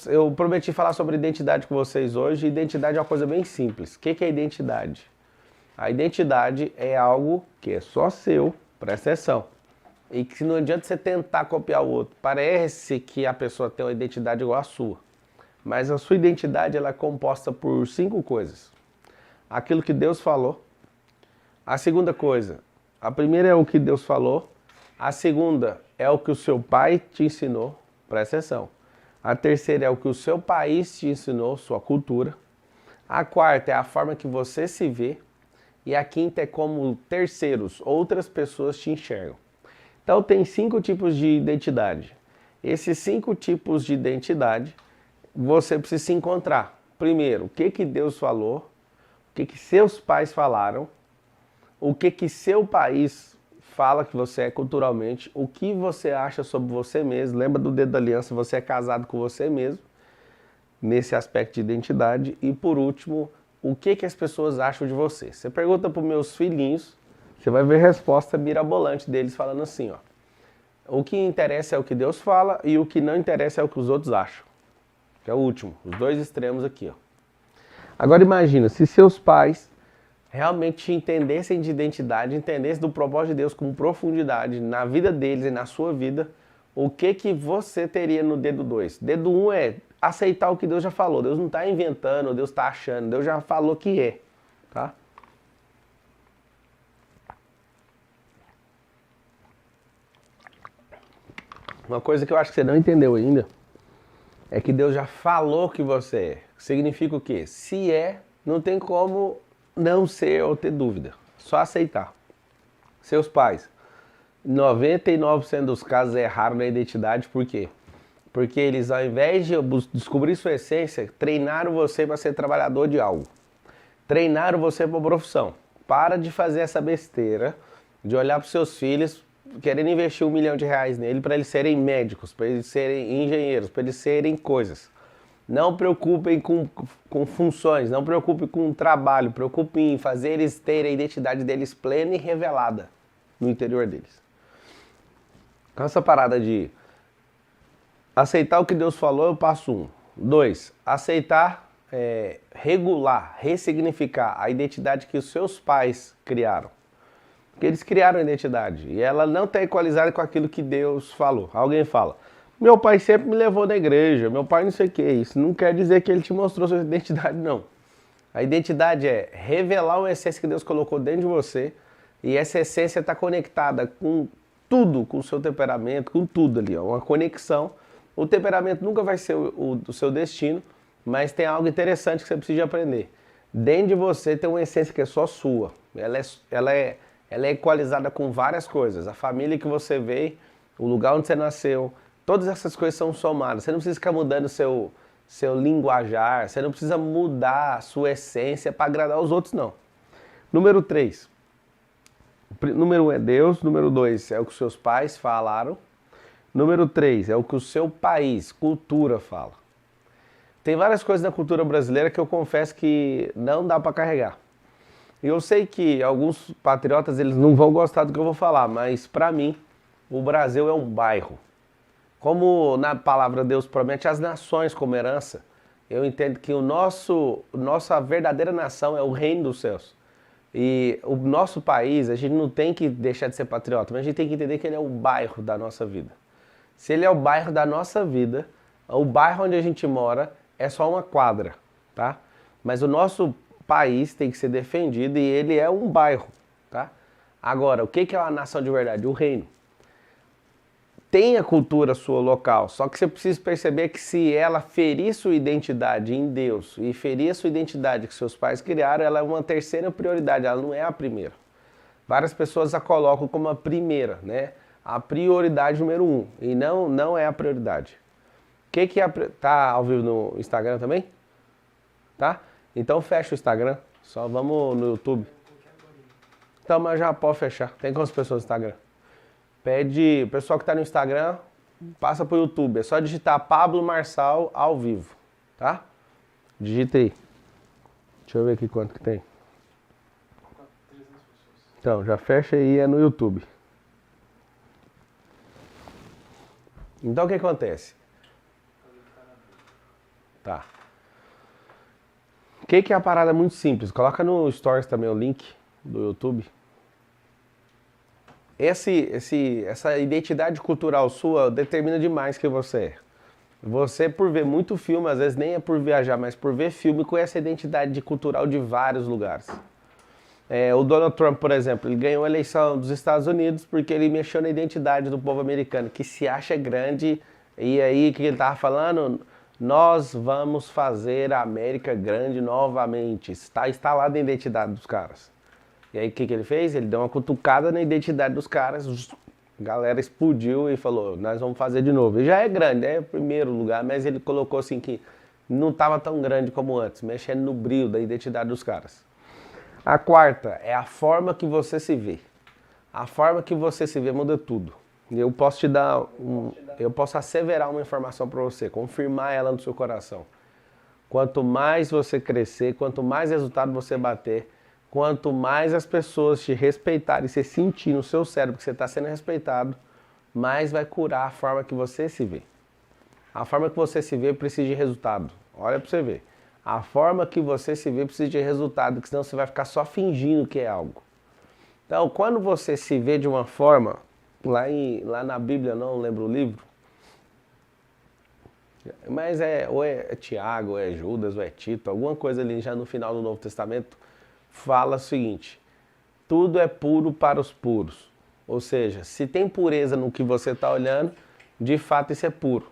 Eu prometi falar sobre identidade com vocês hoje. Identidade é uma coisa bem simples. O que é identidade? A identidade é algo que é só seu, presta atenção. E que não adianta você tentar copiar o outro. Parece que a pessoa tem uma identidade igual à sua. Mas a sua identidade ela é composta por 5 coisas. Aquilo que Deus falou. A segunda coisa, a primeira é o que Deus falou. A segunda é o que o seu pai te ensinou, presta atenção. A terceira é o que o seu país te ensinou, sua cultura. A quarta é a forma que você se vê. E a quinta é como terceiros, outras pessoas te enxergam. Então tem 5 tipos de identidade. Esses 5 tipos de identidade, você precisa se encontrar. Primeiro, o que Deus falou, o que seus pais falaram, o que seu país fala que você é culturalmente, o que você acha sobre você mesmo. Lembra do dedo da aliança, você é casado com você mesmo, nesse aspecto de identidade. E por último, o que as pessoas acham de você. Você pergunta para os meus filhinhos, você vai ver a resposta mirabolante deles falando assim, ó. O que interessa é o que Deus fala e o que não interessa é o que os outros acham. Que é o último, os dois extremos aqui, ó. Agora imagina, se seus pais realmente entendessem de identidade, entendessem do propósito de Deus com profundidade na vida deles e na sua vida, o que você teria no dedo 2? Dedo 1 é aceitar o que Deus já falou. Deus não está inventando, Deus está achando, Deus já falou que é, tá? Uma coisa que eu acho que você não entendeu ainda é que Deus já falou que você é. Significa o quê? Se é, não tem como não ser ou ter dúvida. Só aceitar. Seus pais, 99% dos casos erraram na identidade, por quê? Porque eles, ao invés de descobrir sua essência, treinaram você para ser trabalhador de algo. Treinaram você para uma profissão. Para de fazer essa besteira de olhar para os seus filhos querendo investir R$1 milhão nele para eles serem médicos, para eles serem engenheiros, para eles serem coisas. Não preocupem com funções, não preocupem com trabalho, preocupem em fazer eles terem a identidade deles plena e revelada no interior deles. Com essa parada de aceitar o que Deus falou, eu passo 1. 2, aceitar, regular, ressignificar a identidade que os seus pais criaram. Porque eles criaram a identidade e ela não está equalizada com aquilo que Deus falou. Alguém fala, meu pai sempre me levou na igreja, meu pai não sei o que. Isso não quer dizer que ele te mostrou sua identidade, não. A identidade é revelar uma essência que Deus colocou dentro de você e essa essência está conectada com tudo, com o seu temperamento, com tudo ali, ó, uma conexão. O temperamento nunca vai ser o seu destino, mas tem algo interessante que você precisa aprender. Dentro de você tem uma essência que é só sua. Ela é equalizada com várias coisas. A família que você veio, o lugar onde você nasceu, todas essas coisas são somadas. Você não precisa ficar mudando seu linguajar, você não precisa mudar a sua essência para agradar os outros, não. Número 3. Número 1 é Deus, número 2 é o que seus pais falaram. Número 3 é o que o seu país, cultura, fala. Tem várias coisas na cultura brasileira que eu confesso que não dá para carregar. E eu sei que alguns patriotas eles não vão gostar do que eu vou falar, mas para mim o Brasil é um bairro. Como na palavra Deus promete as nações como herança, eu entendo que nossa verdadeira nação é o reino dos céus. E o nosso país, a gente não tem que deixar de ser patriota, mas a gente tem que entender que ele é o bairro da nossa vida. Se ele é o bairro da nossa vida, o bairro onde a gente mora é só uma quadra, tá? Mas o nosso país tem que ser defendido e ele é um bairro, tá? Agora, o que é uma nação de verdade? O reino. Tem a cultura sua local, só que você precisa perceber que se ela ferir sua identidade em Deus e ferir a sua identidade que seus pais criaram, ela é uma terceira prioridade, ela não é a primeira. Várias pessoas a colocam como a primeira, né? A prioridade número 1, e não é a prioridade. Tá ao vivo no Instagram também? Tá? Então fecha o Instagram, só vamos no YouTube. Então, mas já pode fechar. Tem quantas pessoas no Instagram? Pede, o pessoal que está no Instagram, passa pro YouTube. É só digitar Pablo Marçal ao vivo, tá? Digita aí. Deixa eu ver aqui quanto que tem. Então, já fecha aí, é no YouTube. Então o que acontece? Tá. O que é a parada muito simples? Coloca no Stories também o link do YouTube. Essa identidade cultural sua determina demais quem você é. Você, por ver muito filme, às vezes nem é por viajar, mas por ver filme, conhece a identidade cultural de vários lugares. O Donald Trump, por exemplo, ele ganhou a eleição dos Estados Unidos porque ele mexeu na identidade do povo americano, que se acha grande. E aí, o que ele tava falando? Nós vamos fazer a América grande novamente. Está instalado na identidade dos caras. E aí, o que ele fez? Ele deu uma cutucada na identidade dos caras. A galera explodiu e falou, nós vamos fazer de novo. E já é grande, é o primeiro lugar, mas ele colocou assim que não estava tão grande como antes, mexendo no brilho da identidade dos caras. A quarta é a forma que você se vê. A forma que você se vê muda tudo. Eu posso te dar eu posso asseverar uma informação para você, confirmar ela no seu coração. Quanto mais você crescer, quanto mais resultado você bater, quanto mais as pessoas te respeitarem e você sentir no seu cérebro que você está sendo respeitado, mais vai curar a forma que você se vê. A forma que você se vê precisa de resultado. Olha para você ver. A forma que você se vê precisa de resultado, porque senão você vai ficar só fingindo que é algo. Então, quando você se vê de uma forma, lá na Bíblia, não lembro o livro, mas ou é Tiago, ou é Judas, ou é Tito, alguma coisa ali já no final do Novo Testamento, fala o seguinte, tudo é puro para os puros. Ou seja, se tem pureza no que você está olhando, de fato isso é puro.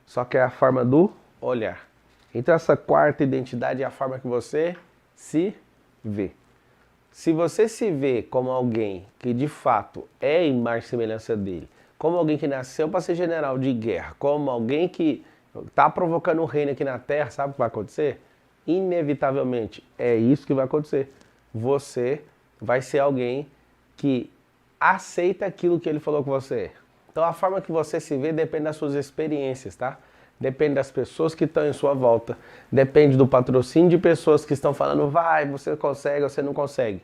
Só que é a forma do olhar. Então essa quarta identidade é a forma que você se vê. Se você se vê como alguém que de fato é em imagem e semelhança dele, como alguém que nasceu para ser general de guerra, como alguém que está provocando o reino aqui na terra, sabe o que vai acontecer? Inevitavelmente é isso que vai acontecer. Você vai ser alguém que aceita aquilo que ele falou com você. Então a forma que você se vê depende das suas experiências, tá? Depende das pessoas que estão em sua volta. Depende do patrocínio de pessoas que estão falando, vai, você consegue, você não consegue.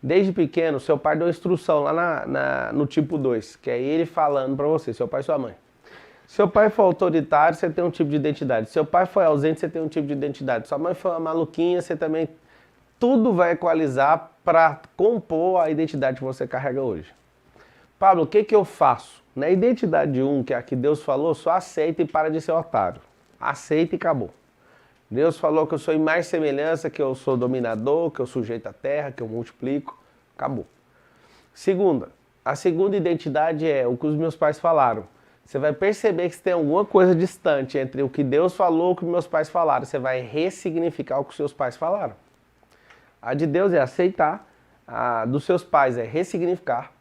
Desde pequeno, seu pai deu instrução lá no tipo 2, que é ele falando pra você, seu pai e sua mãe. Seu pai foi autoritário, você tem um tipo de identidade. Seu pai foi ausente, você tem um tipo de identidade. Sua mãe foi uma maluquinha, você também... Tudo vai equalizar para compor a identidade que você carrega hoje. Pablo, o que eu faço? Na identidade 1, que é a que Deus falou, só aceita e para de ser otário. Aceita e acabou. Deus falou que eu sou imagem e semelhança, que eu sou dominador, que eu sujeito a terra, que eu multiplico. Acabou. A segunda identidade é o que os meus pais falaram. Você vai perceber que se tem alguma coisa distante entre o que Deus falou e o que meus pais falaram. Você vai ressignificar o que os seus pais falaram. A de Deus é aceitar, a dos seus pais é ressignificar.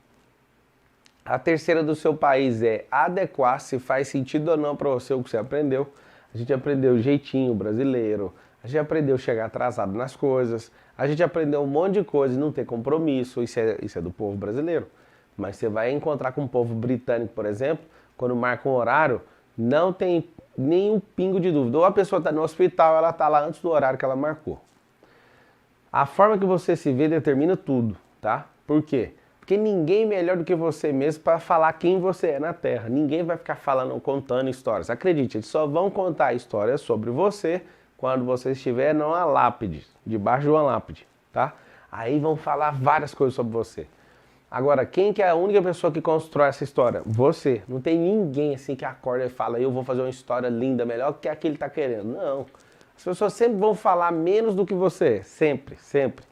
A terceira do seu país é adequar, se faz sentido ou não para você o que você aprendeu. A gente aprendeu o jeitinho brasileiro, a gente aprendeu a chegar atrasado nas coisas, a gente aprendeu um monte de coisa e não ter compromisso, isso é do povo brasileiro. Mas você vai encontrar com o povo britânico, por exemplo, quando marca um horário, não tem nenhum pingo de dúvida. Ou a pessoa está no hospital, ela está lá antes do horário que ela marcou. A forma que você se vê determina tudo, tá? Por quê? Porque ninguém é melhor do que você mesmo para falar quem você é na Terra. Ninguém vai ficar falando, contando histórias. Acredite, eles só vão contar histórias sobre você quando você estiver numa lápide, debaixo de uma lápide, tá? Aí vão falar várias coisas sobre você. Agora, quem que é a única pessoa que constrói essa história? Você. Não tem ninguém assim que acorda e fala, eu vou fazer uma história linda, melhor que a que ele está querendo. Não. As pessoas sempre vão falar menos do que você. Sempre, sempre.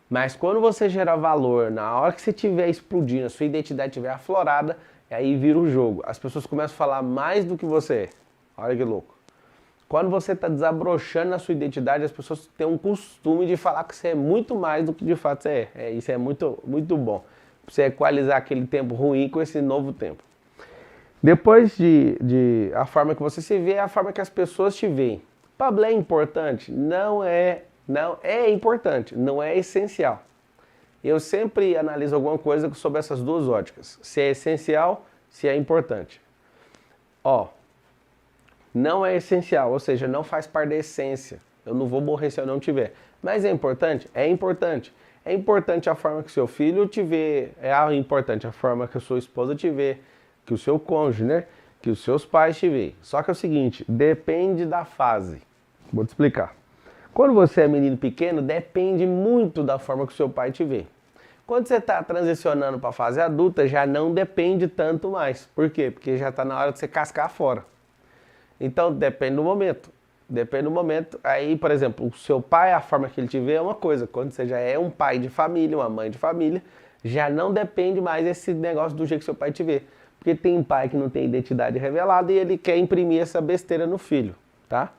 Mas quando você gerar valor, na hora que você estiver explodindo, a sua identidade estiver aflorada, aí vira o jogo. As pessoas começam a falar mais do que você é. Olha que louco. Quando você está desabrochando na sua identidade, as pessoas têm um costume de falar que você é muito mais do que de fato você é. Isso é muito, muito bom. Pra você equalizar aquele tempo ruim com esse novo tempo. Depois a forma que você se vê, é a forma que as pessoas te veem. Pablo, é importante? Não é importante, não é essencial. Eu sempre analiso alguma coisa sobre essas duas óticas. Se é essencial, se é importante. Não é essencial, ou seja, não faz parte da essência. Eu não vou morrer se eu não tiver. Mas é importante? É importante. É importante a forma que seu filho te vê, é importante a forma que a sua esposa te vê, que o seu cônjuge, né? Que os seus pais te veem. Só que é o seguinte, depende da fase. Vou te explicar. Quando você é menino pequeno, depende muito da forma que o seu pai te vê. Quando você está transicionando para a fase adulta, já não depende tanto mais. Por quê? Porque já está na hora de você cascar fora. Então, depende do momento. Depende do momento. Aí, por exemplo, o seu pai, a forma que ele te vê é uma coisa. Quando você já é um pai de família, uma mãe de família, já não depende mais esse negócio do jeito que seu pai te vê. Porque tem pai que não tem identidade revelada e ele quer imprimir essa besteira no filho, tá?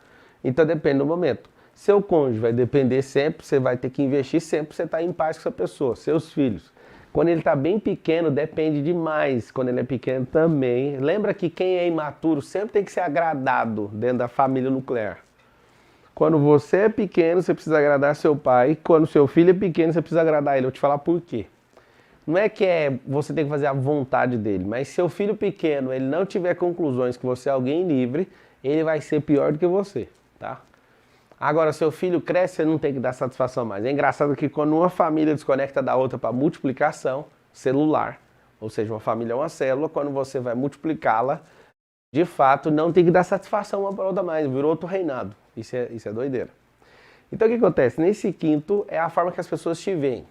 Então, depende do momento. Seu cônjuge vai depender sempre, você vai ter que investir sempre pra você estar em paz com essa pessoa. Seus filhos. Quando ele está bem pequeno, depende demais. Quando ele é pequeno também. Lembra que quem é imaturo sempre tem que ser agradado dentro da família nuclear. Quando você é pequeno, você precisa agradar seu pai. Quando seu filho é pequeno, você precisa agradar ele. Eu vou te falar por quê. Não é que você tem que fazer a vontade dele, mas se seu filho pequeno ele não tiver conclusões que você é alguém livre, ele vai ser pior do que você, tá? Agora, seu filho cresce, você não tem que dar satisfação mais. É engraçado que quando uma família desconecta da outra para multiplicação celular, ou seja, uma família é uma célula, quando você vai multiplicá-la, de fato, não tem que dar satisfação uma para outra mais, virou outro reinado. Isso é doideira. Então, o que acontece? Nesse quinto é a forma que as pessoas te veem.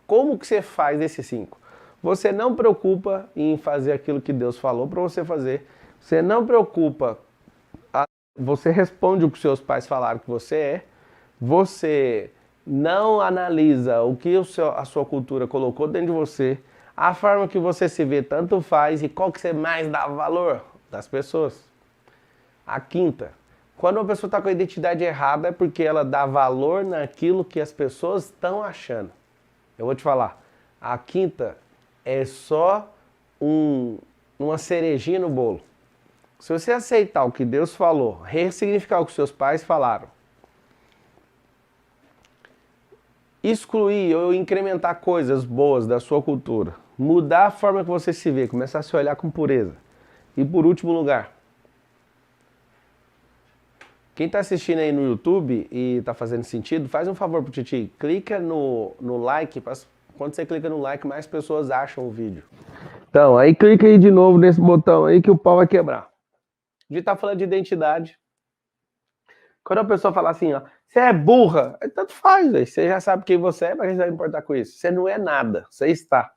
Como que você faz esse 5? Você não preocupa em fazer aquilo que Deus falou para você fazer. Você não preocupa. Você responde o que seus pais falaram que você é. Você não analisa o que a sua cultura colocou dentro de você. A forma que você se vê tanto faz. E qual que você mais dá valor? Das pessoas. A quinta. Quando uma pessoa está com a identidade errada é porque ela dá valor naquilo que as pessoas estão achando. Eu vou te falar. A quinta é só uma cerejinha no bolo. Se você aceitar o que Deus falou, ressignificar o que seus pais falaram, excluir ou incrementar coisas boas da sua cultura, mudar a forma que você se vê, começar a se olhar com pureza. E por último lugar, quem está assistindo aí no YouTube e está fazendo sentido, faz um favor pro Titi, clica no like, quando você clica no like, mais pessoas acham o vídeo. Então, aí clica aí de novo nesse botão aí que o pau vai quebrar. A gente tá falando de identidade. Quando a pessoa fala assim, ó, você é burra, tanto faz, véio. Você já sabe quem você é, mas você vai importar com isso. Você não é nada, você está.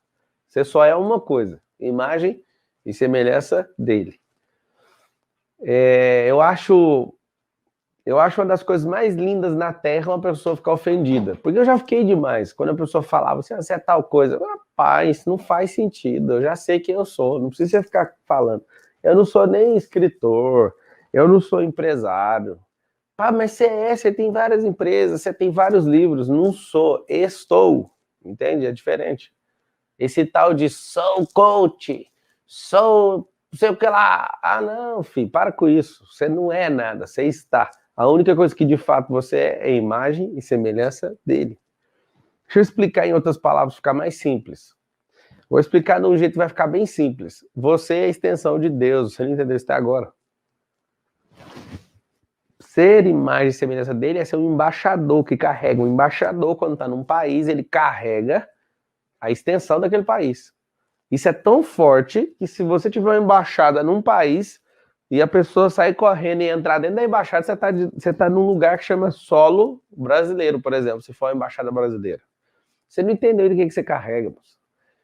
Você só é uma coisa, imagem e semelhança dele. Eu acho uma das coisas mais lindas na Terra uma pessoa ficar ofendida. Porque eu já fiquei demais. Quando a pessoa falava assim, você é tal coisa. Rapaz, não faz sentido. Eu já sei quem eu sou. Não precisa ficar falando. Eu não sou nem escritor. Eu não sou empresário. Ah, mas você tem várias empresas, você tem vários livros. Não sou, estou. Entende? É diferente. Esse tal de sou coach, sou não sei o que lá. Ah, não, filho, para com isso. Você não é nada, você está. A única coisa que de fato você é imagem e semelhança dele. Deixa eu explicar em outras palavras, ficar mais simples. Vou explicar de um jeito que vai ficar bem simples. Você é a extensão de Deus, você não entendeu isso até agora. Ser imagem e semelhança dele é ser um embaixador que carrega. Um embaixador, quando está num país, ele carrega a extensão daquele país. Isso é tão forte que se você tiver uma embaixada num país e a pessoa sair correndo e entrar dentro da embaixada, você tá num lugar que chama solo brasileiro, por exemplo, se for a embaixada brasileira. Você não entendeu do que você carrega, moço.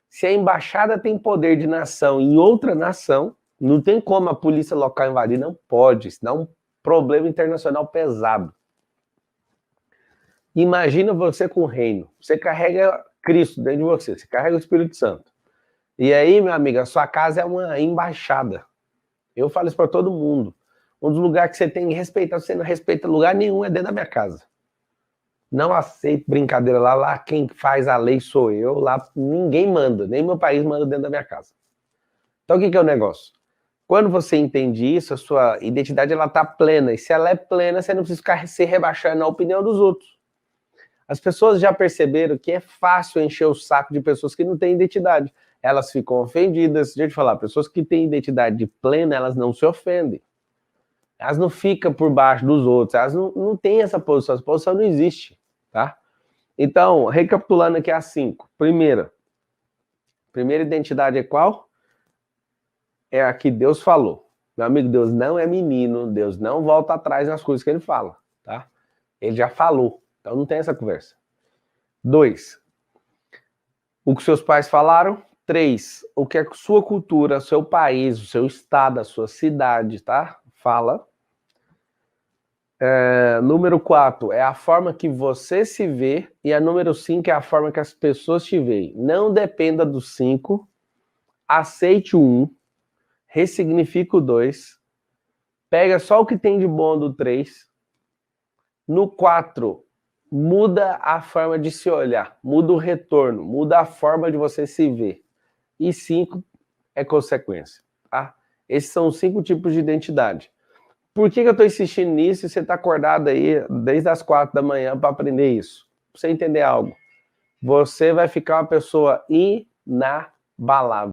Se a embaixada tem poder de nação em outra nação, não tem como a polícia local invadir, não pode, isso dá um problema internacional pesado. Imagina você com o reino, você carrega Cristo dentro de você, você carrega o Espírito Santo. E aí, meu amigo, a sua casa é uma embaixada. Eu falo isso para todo mundo. Um dos lugares que você tem que respeitar, você não respeita lugar nenhum, é dentro da minha casa. Não aceito brincadeira lá. Lá quem faz a lei sou eu. Lá ninguém manda, nem meu país manda dentro da minha casa. Então o que é o negócio? Quando você entende isso, a sua identidade ela tá plena. E se ela é plena, você não precisa ficar se rebaixando na opinião dos outros. As pessoas já perceberam que é fácil encher o saco de pessoas que não têm identidade. Elas ficam ofendidas. Deixa eu te falar, pessoas que têm identidade plena, elas não se ofendem. Elas não ficam por baixo dos outros. Elas não têm essa posição não existe, tá? Então, recapitulando aqui as 5. Primeira identidade é qual? É a que Deus falou. Meu amigo, Deus não é menino, Deus não volta atrás nas coisas que ele fala. tá? Ele já falou, então não tem essa conversa. 2, o que seus pais falaram. 3, o que a sua cultura, o seu país, o seu estado, a sua cidade, tá? Fala. Número 4 é a forma que você se vê, e a número 5 é a forma que as pessoas te veem. Não dependa do 5, aceite o 1, ressignifica o 2, pega só o que tem de bom do 3. No 4, muda a forma de se olhar, muda o retorno, muda a forma de você se ver. E 5 é consequência, tá? Esses são os 5 tipos de identidade. Por que eu estou insistindo nisso e você está acordado aí desde as 4 da manhã para aprender isso? Pra você entender algo. Você vai ficar uma pessoa inabalável.